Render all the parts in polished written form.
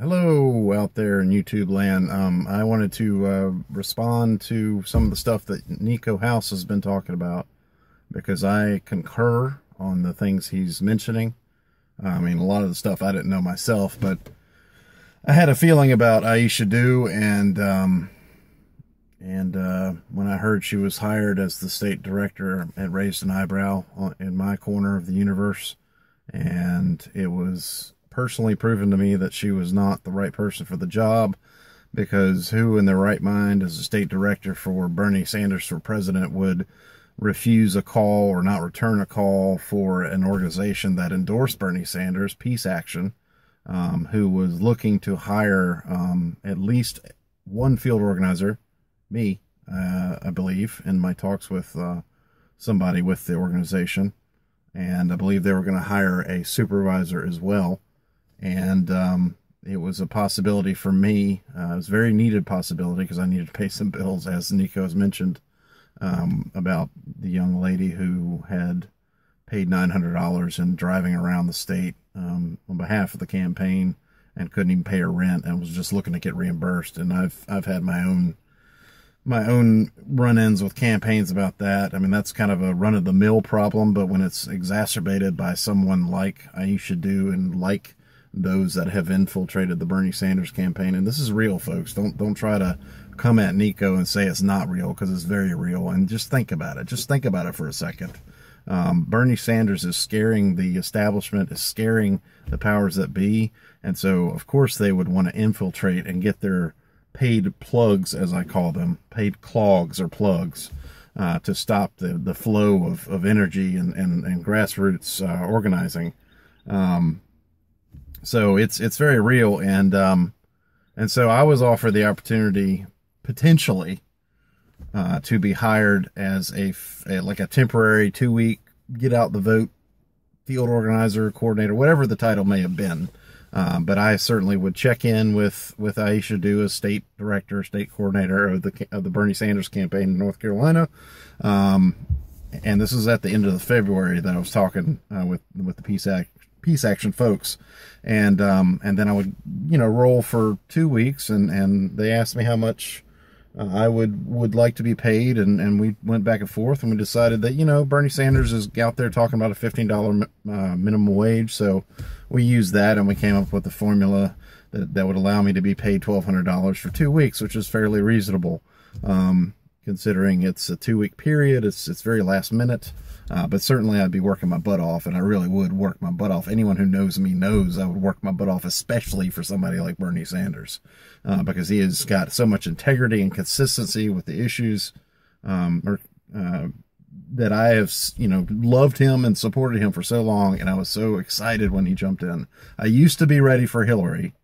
Hello out there in YouTube land. I wanted to respond to some of the stuff that Niko House has been talking about because I concur on the things he's mentioning. I mean, a lot of the stuff I didn't know myself, but I had a feeling about Aisha Do, and when I heard she was hired as the state director, it raised an eyebrow in my corner of the universe, and it was personally proven to me that she was not the right person for the job, because who in their right mind as a state director for Bernie Sanders for president would refuse a call or not return a call for an organization that endorsed Bernie Sanders, Peace Action, who was looking to hire at least one field organizer, me, I believe, in my talks with somebody with the organization. And I believe they were going to hire a supervisor as well. And it was a possibility for me. It was a very needed possibility because I needed to pay some bills, as Niko has mentioned, about the young lady who had paid $900 in driving around the state on behalf of the campaign and couldn't even pay her rent and was just looking to get reimbursed. And I've had my own run-ins with campaigns about that. I mean, that's kind of a run-of-the-mill problem, but when it's exacerbated by someone like Aisha Do and like those that have infiltrated the Bernie Sanders campaign, and this is real, folks. Don't try to come at Niko and say it's not real, because it's very real. And just think about it. Just think about it for a second. Bernie Sanders is scaring the establishment, is scaring the powers that be, and so of course they would want to infiltrate and get their paid plugs, as I call them, paid clogs or plugs, to stop the flow of energy and grassroots organizing. So it's very real, and so I was offered the opportunity potentially to be hired as like a temporary 2-week get out the vote field organizer, coordinator, whatever the title may have been. But I certainly would check in with Aisha Do as state director, state coordinator of the Bernie Sanders campaign in North Carolina. And this is at the end of February that I was talking with the Peace Action folks, and then I would roll for 2 weeks, and they asked me how much I would like to be paid, and we went back and forth, and we decided that Bernie Sanders is out there talking about a $15 minimum wage, so we used that, and we came up with a formula that would allow me to be paid $1,200 for 2 weeks, which is fairly reasonable, considering it's a 2-week period. It's very last minute. But certainly I'd be working my butt off, and I really would work my butt off. Anyone who knows me knows I would work my butt off, especially for somebody like Bernie Sanders, because he has got so much integrity and consistency with the issues that I have, loved him and supported him for so long, and I was so excited when he jumped in. I used to be ready for Hillary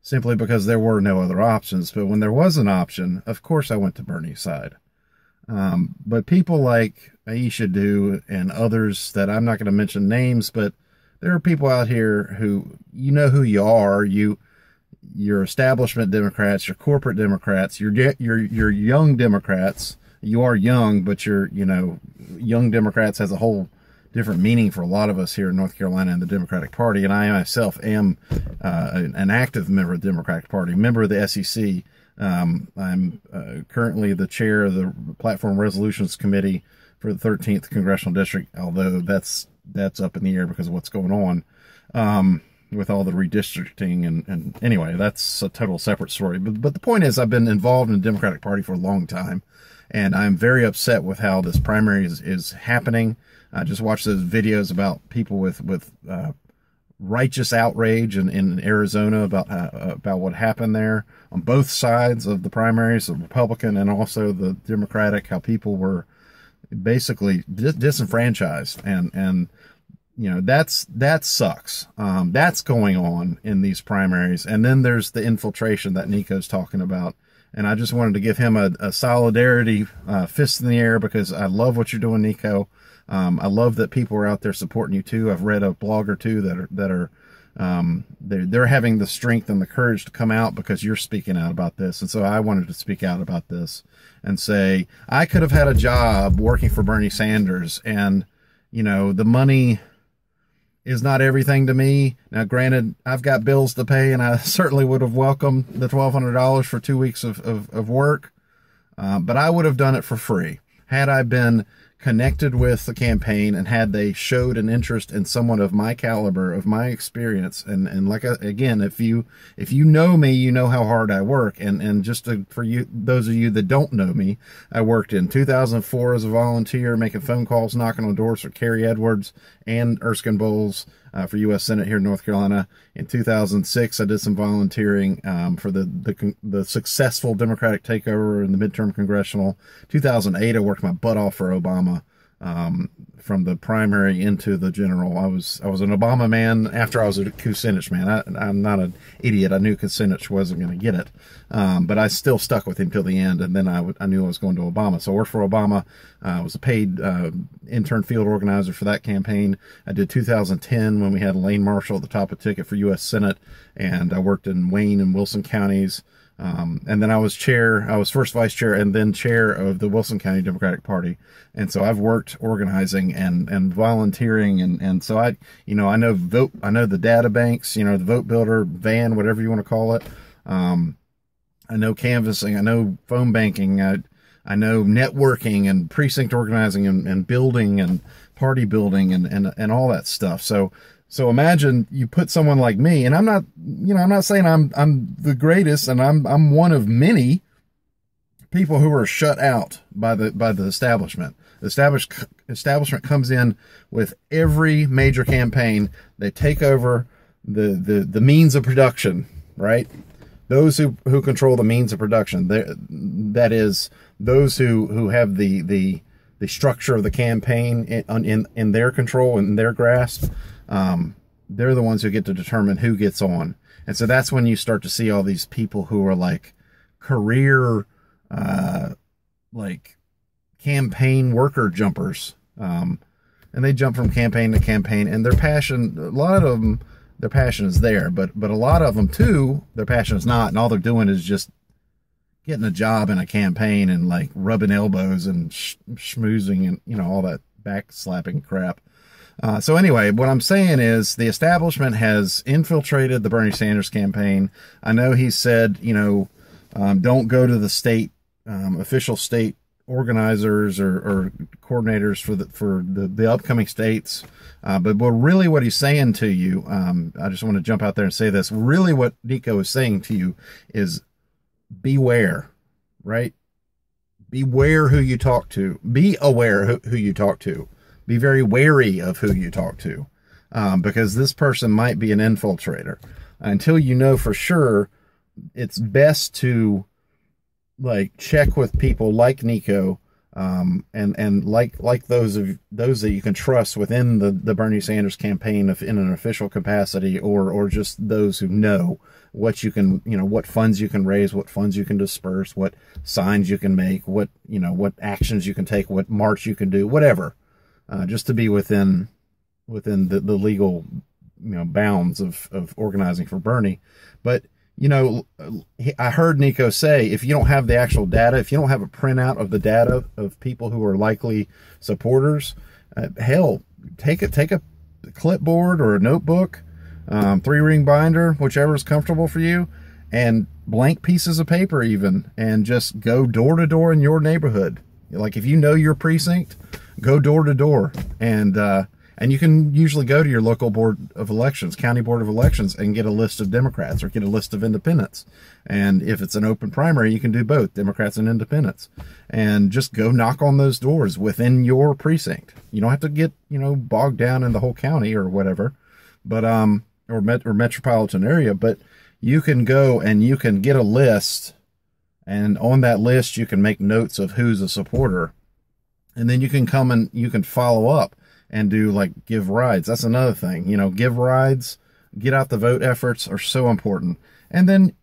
simply because there were no other options, but when there was an option, of course I went to Bernie's side. But people like Aisha Do and others that I'm not going to mention names, but there are people out here who, who you are. You're establishment Democrats, you're corporate Democrats, you're young Democrats. You are young, but young Democrats has a whole different meaning for a lot of us here in North Carolina in the Democratic Party. And I myself am an active member of the Democratic Party, member of the SEC. I'm currently the chair of the Platform Resolutions Committee for the 13th Congressional District, although that's up in the air because of what's going on with all the redistricting. And anyway, that's a total separate story. But the point is, I've been involved in the Democratic Party for a long time, and I'm very upset with how this primary is happening. I just watched those videos about people with righteous outrage in Arizona about what happened there on both sides of the primaries, the Republican and also the Democratic, how people were basically disenfranchised, and that sucks. That's going on in these primaries, and then there's the infiltration that Niko's talking about, and I just wanted to give him a solidarity fist in the air, because I love what you're doing, Niko. I love that people are out there supporting you too. I've read a blog or two that are they're having the strength and the courage to come out because you're speaking out about this. And so I wanted to speak out about this and say, I could have had a job working for Bernie Sanders, and the money is not everything to me. Now, granted, I've got bills to pay, and I certainly would have welcomed the $1,200 for 2 weeks of work, but I would have done it for free. Had I been connected with the campaign and had they showed an interest in someone of my caliber, of my experience, and like, again, if you know me, you know how hard I work, and just for you, those of you that don't know me, I worked in 2004 as a volunteer, making phone calls, knocking on doors for Kerry Edwards and Erskine Bowles for U.S. Senate here in North Carolina. In 2006, I did some volunteering for the successful Democratic takeover in the midterm congressional. 2008, I worked my butt off for Obama, from the primary into the general. I was an Obama man after I was a Kucinich man. I'm not an idiot. I knew Kucinich wasn't going to get it, but I still stuck with him till the end. And then I knew I was going to Obama, so I worked for Obama. I was a paid intern field organizer for that campaign. I did 2010 when we had Elaine Marshall at the top of the ticket for U.S. Senate, and I worked in Wayne and Wilson counties. And then I was first vice chair and then chair of the Wilson County Democratic Party. And so I've worked organizing and volunteering. And so I know the data banks, the vote builder, van, whatever you want to call it. I know canvassing, I know phone banking, I know networking and precinct organizing and building and party building and all that stuff. So imagine you put someone like me, and I'm not saying I'm the greatest, and I'm one of many people who are shut out by the establishment. The establishment comes in with every major campaign. They take over the means of production, right? Those who control the means of production. That is those who have the structure of the campaign in their control and their grasp. They're the ones who get to determine who gets on. And so that's when you start to see all these people who are like career, like campaign worker jumpers. And they jump from campaign to campaign, and a lot of them, their passion is there, but a lot of them too, their passion is not. And all they're doing is just getting a job in a campaign and like rubbing elbows and schmoozing and, all that backslapping crap. So anyway, what I'm saying is the establishment has infiltrated the Bernie Sanders campaign. I know he said, don't go to the state, official state organizers or coordinators for the upcoming states. But really what he's saying to you, I just want to jump out there and say this. Really what Niko is saying to you is beware, right? Beware who you talk to. Be aware who you talk to. Be very wary of who you talk to, because this person might be an infiltrator. Until you know for sure, it's best to check with people like Niko, and like those that you can trust within the Bernie Sanders campaign, in an official capacity, or just those who know what you can, what funds you can raise, what funds you can disperse, what signs you can make, what actions you can take, what march you can do, whatever. Just to be within the legal, bounds of organizing for Bernie. But, I heard Niko say, if you don't have the actual data, if you don't have a printout of the data of people who are likely supporters, hell, take a clipboard or a notebook, 3-ring binder, whichever is comfortable for you, and blank pieces of paper even, and just go door to door in your neighborhood. Like, if you know your precinct, go door to door, and you can usually go to your local board of elections, county board of elections, and get a list of Democrats or get a list of independents. And if it's an open primary, you can do both, Democrats and independents, and just go knock on those doors within your precinct. You don't have to get, bogged down in the whole county or whatever, but, or metropolitan area, but you can go and you can get a list, and on that list, you can make notes of who's a supporter. And then you can come and you can follow up and do give rides. That's another thing, give rides, get out the vote efforts are so important. And then,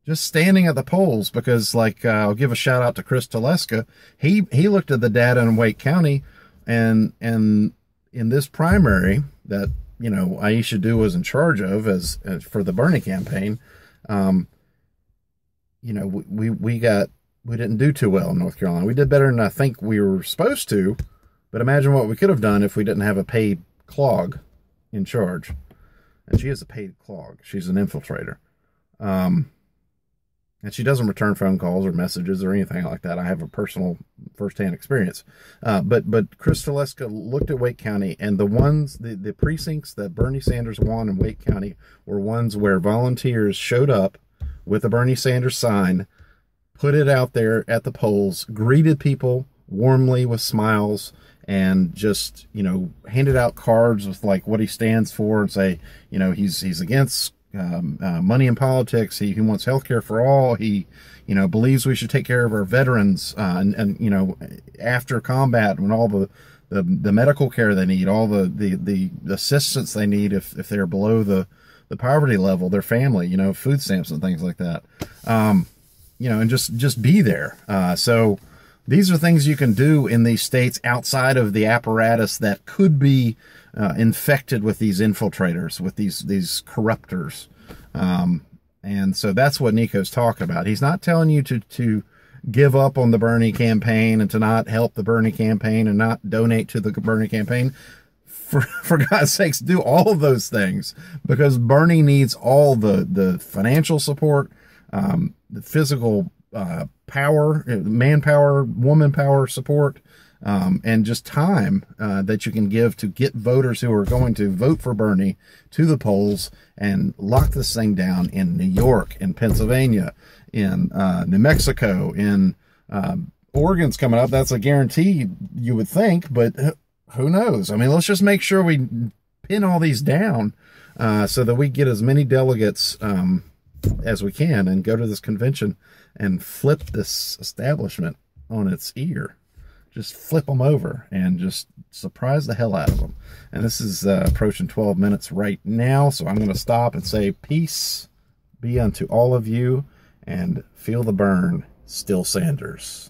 just standing at the polls, because I'll give a shout out to Chris Teleska. He looked at the data in Wake County, and in this primary that, Aisha Dew was in charge of as for the Bernie campaign, we didn't do too well in North Carolina. We did better than I think we were supposed to, but imagine what we could have done if we didn't have a paid clog in charge, and she is a paid clog. She's an infiltrator. And she doesn't return phone calls or messages or anything like that. I have a personal firsthand experience. But Chris Teleska looked at Wake County, and the precincts that Bernie Sanders won in Wake County were ones where volunteers showed up with a Bernie Sanders sign, put it out there at the polls, greeted people warmly with smiles, and just, handed out cards with like what he stands for, and say, he's against money in politics. He wants health care for all. He, believes we should take care of our veterans, and after combat, when all the medical care they need, all the assistance they need if they're below the poverty level, their family, food stamps and things like that, and just be there. So these are things you can do in these states outside of the apparatus that could be infected with these infiltrators, with these corruptors. And so that's what Niko's talking about. He's not telling you to give up on the Bernie campaign and to not help the Bernie campaign and not donate to the Bernie campaign. For God's sakes, do all of those things, because Bernie needs all the financial support, the physical power, manpower, woman power support, and just time that you can give to get voters who are going to vote for Bernie to the polls and lock this thing down in New York, in Pennsylvania, in New Mexico, in Oregon's coming up. That's a guarantee, you would think, but who knows? I mean, let's just make sure we pin all these down so that we get as many delegates as we can and go to this convention and flip this establishment on its ear. Just flip them over and just surprise the hell out of them. And this is approaching 12 minutes right now, so I'm going to stop and say peace be unto all of you, and feel the burn. Still Sanders.